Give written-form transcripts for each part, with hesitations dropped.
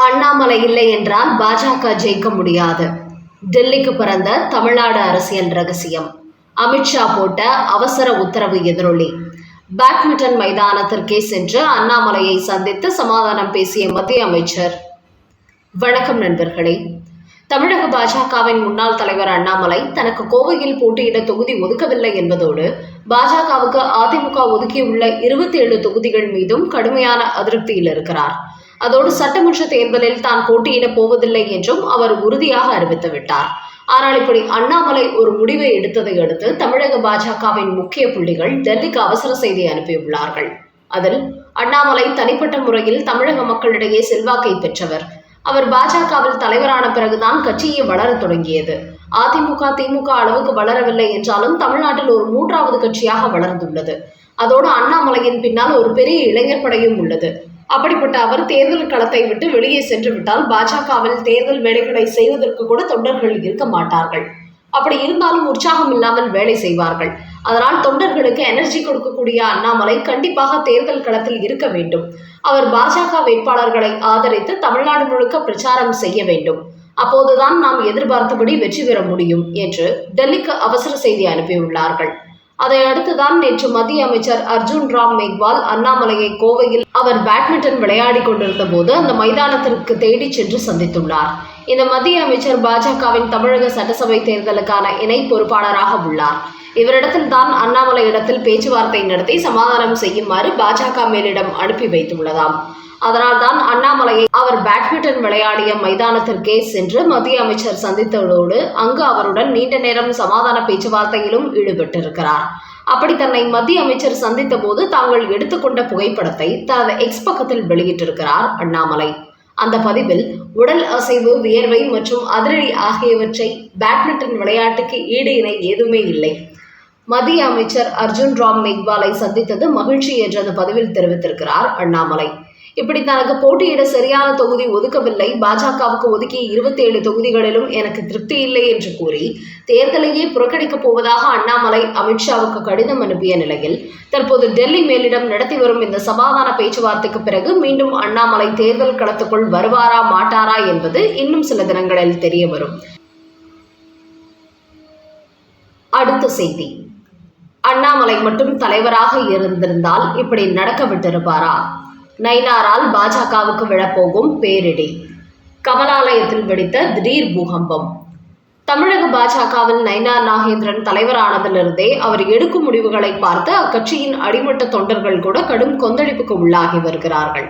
அண்ணாமலை இல்லை என்றால் பாஜக ஜெயிக்க முடியாது. டெல்லிக்கு பிறந்த தமிழ்நாடு அரசியல் ரகசியம். அமித்ஷா போட்ட அவசர உத்தரவு எதிரொலி. பேட்மிண்டன் மைதானத்திற்கே சென்று அண்ணாமலையை சந்தித்து சமாதானம் பேசிய மத்திய அமைச்சர். வணக்கம் நண்பர்களே. தமிழக பாஜகவின் முன்னாள் தலைவர் அண்ணாமலை தனக்கு கோவையில் போட்டியிட தொகுதி ஒதுக்கவில்லை என்பதோடு பாஜகவுக்கு அதிமுக ஒதுக்கியுள்ள 27 தொகுதிகள் மீதும் கடுமையான அதிருப்தியில் இருக்கிறார். அதோடு சட்டமன்ற தேர்தலில் தான் போட்டியிடப் போவதில்லை என்றும் அவர் உறுதியாக அறிவித்துவிட்டார். ஆனால் இப்படி அண்ணாமலை ஒரு முடிவை எடுத்ததை அடுத்து தமிழக பாஜகவின் முக்கிய புள்ளிகள் டெல்லிக்கு அவசர செய்தி அனுப்பியுள்ளார்கள். அதில் அண்ணாமலை தனிப்பட்ட முறையில் தமிழக மக்களிடையே செல்வாக்கை பெற்றவர். அவர் பாஜகவில் தலைவரான பிறகுதான் கட்சியை வளரத் தொடங்கியது. அதிமுக திமுக அளவுக்கு வளரவில்லை என்றாலும் தமிழ்நாட்டில் ஒரு 3வது கட்சியாக வளர்ந்துள்ளது. அதோடு அண்ணாமலையின் பின்னால் ஒரு பெரிய இளைஞர் படையும் உள்ளது. அப்படிப்பட்ட அவர் தேர்தல் களத்தை விட்டு வெளியே சென்று விட்டால் பாஜகவில் தேர்தல் வேலைகளை செய்வதற்கு கூட தொண்டர்கள் இருக்க மாட்டார்கள். அப்படி இருந்தாலும் உற்சாகம் இல்லாமல் வேலை செய்வார்கள். அதனால் தொண்டர்களுக்கு எனர்ஜி கொடுக்கக்கூடிய அண்ணாமலை கண்டிப்பாக தேர்தல் களத்தில் இருக்க வேண்டும். அவர் பாஜக வேட்பாளர்களை ஆதரித்து தமிழ்நாடு முழுக்க பிரச்சாரம் செய்ய வேண்டும். அப்போதுதான் நாம் எதிர்பார்த்தபடி வெற்றி பெற முடியும் என்று டெல்லிக்கு அவசர செய்தி அனுப்பியுள்ளார்கள். அதை அடுத்துதான் நேற்று மத்திய அமைச்சர் அர்ஜுன் ராம் மேக்வால் அண்ணாமலையை கோவையில் அவர் பேட்மிண்டன் விளையாடி கொண்டிருந்த போது அந்த மைதானத்திற்கு தேடி சென்று சந்தித்துள்ளார். இந்த மத்திய அமைச்சர் பாஜகவின் தமிழக சட்டசபை தேர்தலுக்கான இணை பொறுப்பாளராக உள்ளார். இவரிடத்தில் தான் அண்ணாமலை இடத்தில் பேச்சுவார்த்தை நடத்தி சமாதானம் செய்யுமாறு பாஜக மேலிடம் அனுப்பி வைத்துள்ளதாம். அதனால்தான் அண்ணாமலையை அவர் பேட்மிண்டன் விளையாடிய மைதானத்திற்கே சென்று மத்திய அமைச்சர் சந்தித்ததோடு அங்கு அவருடன் நீண்ட நேரம் சமாதான பேச்சுவார்த்தையிலும் ஈடுபட்டிருக்கிறார். அப்படி தன்னை மத்திய அமைச்சர் சந்தித்த போது தாங்கள் எடுத்துக்கொண்ட புகைப்படத்தை தனது எக்ஸ் பக்கத்தில் வெளியிட்டிருக்கிறார் அண்ணாமலை. அந்த பதிவில் உடல் அசைவு, வியர்வை மற்றும் அதிரடி ஆகியவற்றை பேட்மிண்டன் விளையாட்டுக்கு ஈடு இணை எதுவுமே இல்லை. மத்திய அமைச்சர் அர்ஜுன் ராம் மேக்வாலை சந்தித்தது மகிழ்ச்சி என்று அந்த பதிவில் தெரிவித்திருக்கிறார் அண்ணாமலை. இப்படி தனக்கு போட்டியிட சரியான தொகுதி ஒதுக்கவில்லை, பாஜகவுக்கு ஒதுக்கிய 27 தொகுதிகளிலும் எனக்கு திருப்தி இல்லை என்று கூறி தேர்தலையே புறக்கணிக்கப் போவதாக அண்ணாமலை அமித்ஷாவுக்கு கடிதம் அனுப்பிய நிலையில் தற்போது டெல்லி மேலிடம் நடத்தி வரும் இந்த சமாதான பேச்சுவார்த்தைக்கு பிறகு மீண்டும் அண்ணாமலை தேர்தல் களத்துக்குள் வருவாரா மாட்டாரா என்பது இன்னும் சில தினங்களில் தெரிய வரும். அடுத்த செய்தி. அண்ணாமலை மட்டும் தலைவராக இருந்திருந்தால் இப்படி நடக்க விட்டிருப்பாரா? நயினாரால் பாஜகவுக்கு விழப்போகும் பேரிடி. கமலாலயத்தில் வெடித்த திடீர் பூகம்பம். தமிழக பாஜகவில் நயினார் நாகேந்திரன் தலைவரானதிலிருந்தே அவர் எடுக்கும் முடிவுகளை பார்த்து அக்கட்சியின் அடிமட்ட தொண்டர்கள் கூட கடும் கொந்தளிப்புக்கு உள்ளாகி வருகிறார்கள்.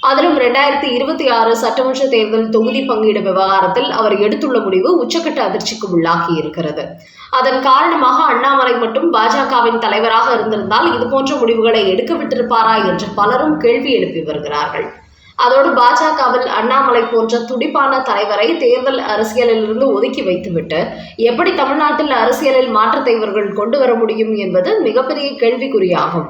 அதிலும் 2026 சட்டமன்ற தேர்தல் தொகுதி பங்கீடு விவகாரத்தில் அவர் எடுத்துள்ள முடிவு உச்சக்கட்ட அதிர்ச்சிக்கு உள்ளாகி இருக்கிறது. அதன் காரணமாக அண்ணாமலை மட்டும் பாஜகவின் தலைவராக இருந்திருந்தால் இதுபோன்ற முடிவுகளை எடுக்க விட்டிருப்பாரா என்று பலரும் கேள்வி எழுப்பி வருகிறார்கள். அதோடு பாஜகவில் அண்ணாமலை போன்ற துடிப்பான தலைவரை தேர்தல் அரசியலிலிருந்து ஒதுக்கி வைத்துவிட்டு எப்படி தமிழ்நாட்டில் அரசியலில் மாற்றத்தை இவர்கள் கொண்டு வர முடியும் என்பது மிகப்பெரிய கேள்விக்குறியாகும்.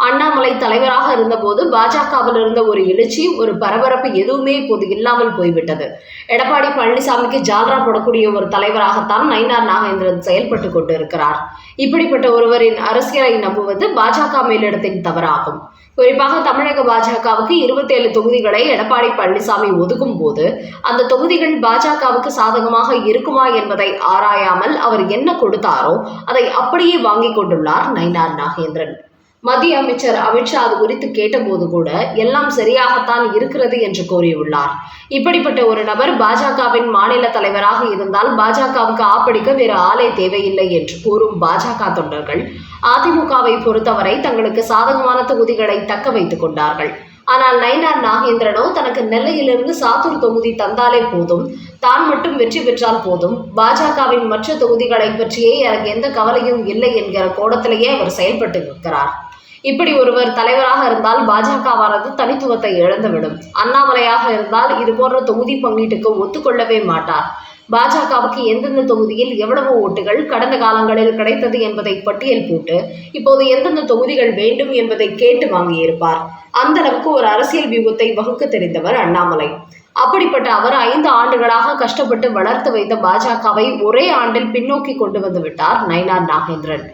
அண்ணாமலை தலைவராக இருந்தபோது பாஜகவில் இருந்த ஒரு எழுச்சி, ஒரு பரபரப்பு எதுவுமே இப்போது இல்லாமல் போய்விட்டது. எடப்பாடி பழனிசாமிக்கு ஜால்ரா போடக்கூடிய ஒரு தலைவராகத்தான் நயினார் நாகேந்திரன் செயல்பட்டு கொண்டு இருக்கிறார். இப்படிப்பட்ட ஒருவரின் அரசியலை நம்புவது பாஜக மேலிடத்தின் தவறாகும். குறிப்பாக தமிழக பாஜகவுக்கு 27 தொகுதிகளை எடப்பாடி பழனிசாமி ஒதுக்கும் போது அந்த தொகுதிகள் பாஜகவுக்கு சாதகமாக இருக்குமா என்பதை ஆராயாமல் அவர் என்ன கொடுத்தாரோ அதை அப்படியே வாங்கி கொண்டுள்ளார் நயினார் நாகேந்திரன். மத்திய அமைச்சர் அமித்ஷா அது குறித்து கேட்டபோது கூட எல்லாம் சரியாகத்தான் இருக்கிறது என்று கூறியுள்ளார். இப்படிப்பட்ட ஒரு நபர் பாஜகவின் மாநில தலைவராக இருந்தால் பாஜகவுக்கு ஆப்படிக்க வேறு ஆளே தேவையில்லை என்று கூறும் பாஜக தொண்டர்கள் அதிமுகவை பொறுத்தவரை தங்களுக்கு சாதகமான தொகுதிகளை தக்க வைத்துக் கொண்டார்கள். ஆனால் நயினார் நாகேந்திரனோ தனக்கு நெல்லையிலிருந்து சாத்தூர் தொகுதி தந்தாலே போதும், தான் மட்டும் வெற்றி பெற்றால் போதும், பாஜகவின் மற்ற தொகுதிகளை பற்றியே எனக்கு எந்த கவலையும் இல்லை என்கிற கோணத்திலேயே அவர் செயல்பட்டு இருக்கிறார். இப்படி ஒருவர் தலைவராக இருந்தால் பாஜகவானது தனித்துவத்தை இழந்துவிடும். அண்ணாமலையாக இருந்தால் இது போன்ற தொகுதி பங்கீட்டுக்கு ஒத்துக்கொள்ளவே மாட்டார். பாஜகவுக்கு எந்தெந்த தொகுதியில் எவ்வளவு ஓட்டுகள் கடந்த காலங்களில் கிடைத்தது என்பதை பட்டியல் போட்டு இப்போது எந்தெந்த தொகுதிகள் வேண்டும் என்பதை கேட்டு வாங்கியிருப்பார். அந்த அளவுக்கு ஒரு அரசியல் வியூகத்தை வகுக்க தெரிந்தவர் அண்ணாமலை. அப்படிப்பட்ட அவர் 5 ஆண்டுகளாக கஷ்டப்பட்டு வளர்த்து வைத்த பாஜகவை ஒரே ஆண்டில் பின்னோக்கி கொண்டு வந்து விட்டார் நயினார் நாகேந்திரன்.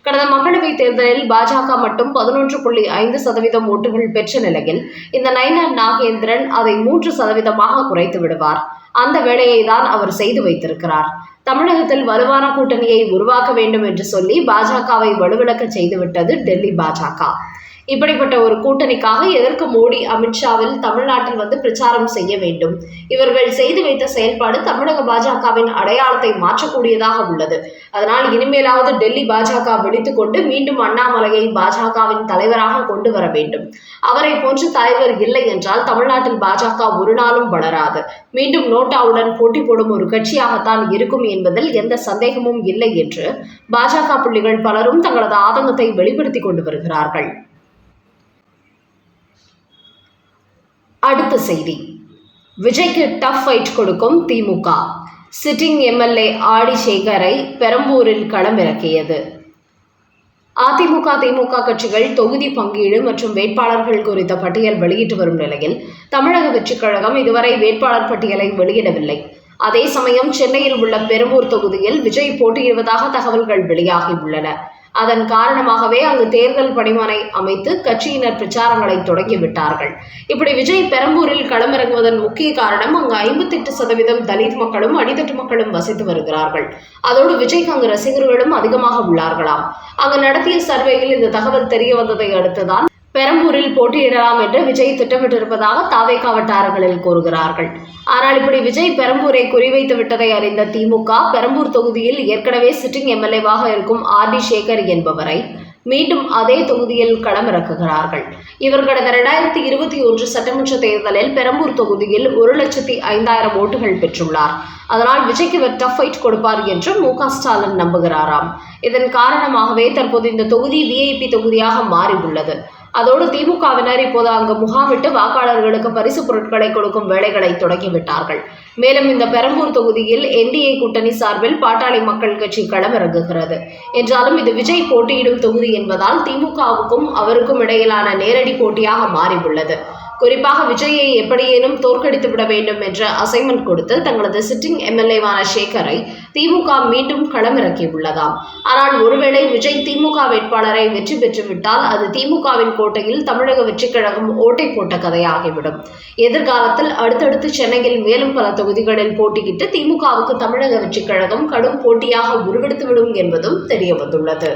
கடந்த மக்களவைத் தேர்தலில் பாஜக மட்டும் 11.5% ஓட்டுகள் பெற்ற நிலையில் இந்த நயினார் நாகேந்திரன் அதை 3%-ஆக குறைத்து விடுவார். அந்த வேலையை தான் அவர் செய்து வைத்திருக்கிறார். தமிழகத்தில் வலுவான கூட்டணியை உருவாக்க வேண்டும் என்று சொல்லி பாஜகவை வலுவிழக்க செய்துவிட்டது டெல்லி பாஜக. இப்படிப்பட்ட ஒரு கூட்டணிக்காக எதற்கு மோடி அமித்ஷாவில் தமிழ்நாட்டில் பிரச்சாரம் செய்ய வேண்டும்? இவர்கள் செய்து வைத்த செயல்பாடு தமிழக பாஜகவின் அடையாளத்தை மாற்றக்கூடியதாக உள்ளது. அதனால் இனிமேலாவது டெல்லி பாஜக விழித்துக் கொண்டு மீண்டும் அண்ணாமலையை பாஜகவின் தலைவராக கொண்டு வர வேண்டும். அவரை போன்ற தலைவர் இல்லை என்றால் தமிழ்நாட்டில் பாஜக ஒரு நாளும் வளராது. மீண்டும் நோட்டாவுடன் போட்டி போடும் ஒரு கட்சியாகத்தான் இருக்கும் என்பதில் எந்த சந்தேகமும் இல்லை என்று பாஜக புள்ளிகள் பலரும் தங்களது ஆதங்கத்தை வெளிப்படுத்திக் கொண்டு வருகிறார்கள். அடுத்த செய்தி, விஜய்க்கு டஃப் ஃபைட் கொடுக்கும் திமுக. சிட்டிங் எம்எல்ஏ ஆடி சேகரை பெரம்பூரில் களமிறக்கியது. அதிமுக திமுக கட்சிகள் தொகுதி பங்கீடு மற்றும் வேட்பாளர்கள் குறித்த பட்டியல் வெளியிட்டு வரும் நிலையில் தமிழக வெற்றிக் கழகம் இதுவரை வேட்பாளர் பட்டியலை வெளியிடவில்லை. அதே சமயம் சென்னையில் உள்ள பெரம்பூர் தொகுதியில் விஜய் போட்டியிடுவதாக தகவல்கள் வெளியாகியுள்ளன. அதன் காரணமாகவே அங்கு தேர்தல் பணிமனை அமைத்து கட்சியினர் பிரச்சாரங்களை தொடங்கிவிட்டார்கள். இப்படி விஜய் பெரம்பூரில் களமிறங்குவதன் முக்கிய காரணம் அங்கு 58% தலித் மக்களும் அடித்தட்டு மக்களும் வசித்து வருகிறார்கள். அதோடு விஜய்க்கு அங்கு ரசிகர்களும் அதிகமாக உள்ளார்களாம். அங்கு நடத்திய சர்வேயில் இந்த தகவல் தெரிய வந்ததை அடுத்துதான் பெரம்பூரில் போட்டியிடலாம் என்று விஜய் திட்டமிட்டிருப்பதாக தாவேகா வட்டாரங்களில் கூறுகிறார்கள். ஆனால் இப்படி விஜய் பெரம்பூரை குறிவைத்து விட்டதை அறிந்த திமுக பெரம்பூர் தொகுதியில் ஏற்கனவே சிட்டிங் எம்எல்ஏவாக இருக்கும் ஆர்டி சேகர் என்பவரை மீண்டும் அதே தொகுதியில் களமிறக்குகிறார்கள். இவர் கடந்த 2021 சட்டமன்ற தேர்தலில் பெரம்பூர் தொகுதியில் 1,05,000 ஓட்டுகள் பெற்றுள்ளார். அதனால் விஜய்க்கு இவர் டஃப் ஃபைட் கொடுப்பார் என்று மு.க. ஸ்டாலின் நம்புகிறாராம். இதன் காரணமாகவே தற்போது இந்த தொகுதி விஐபி தொகுதியாக மாறி உள்ளது. அதோடு திமுகவினர் இப்போது அங்கு முகாமிட்டு வாக்காளர்களுக்கு பரிசு பொருட்களை கொடுக்கும் வேலைகளை தொடங்கிவிட்டார்கள். மேலும் இந்த பெரம்பூர் தொகுதியில் என்டிஏ கூட்டணி சார்பில் பாட்டாளி மக்கள் கட்சி களமிறங்குகிறது. என்றாலும் இது விஜய் போட்டியிடும் தொகுதி என்பதால் திமுகவுக்கும் அவருக்கும் இடையிலான நேரடி போட்டியாக மாறியுள்ளது. குறிப்பாக விஜயை எப்படியேனும் தோற்கடித்து விட வேண்டும் என்ற அசைன்மெண்ட் கொடுத்து தங்களது சிட்டிங் எம்எல்ஏவான சேகரை திமுக மீண்டும் களமிறக்கியுள்ளதாம். ஆனால் ஒருவேளை விஜய் திமுக வேட்பாளரை வெற்றி பெற்றுவிட்டால் அது திமுகவின் கோட்டையில் தமிழக வெற்றிக் கழகம் ஓட்டை போட்ட கதையாகிவிடும். எதிர்காலத்தில் அடுத்தடுத்து சென்னையில் மேலும் பல தொகுதிகளில் போட்டியிட்டு திமுகவுக்கு தமிழக வெற்றிக் கழகம் கடும் போட்டியாக உருவெடுத்துவிடும் என்பதும் தெரிய வந்துள்ளது.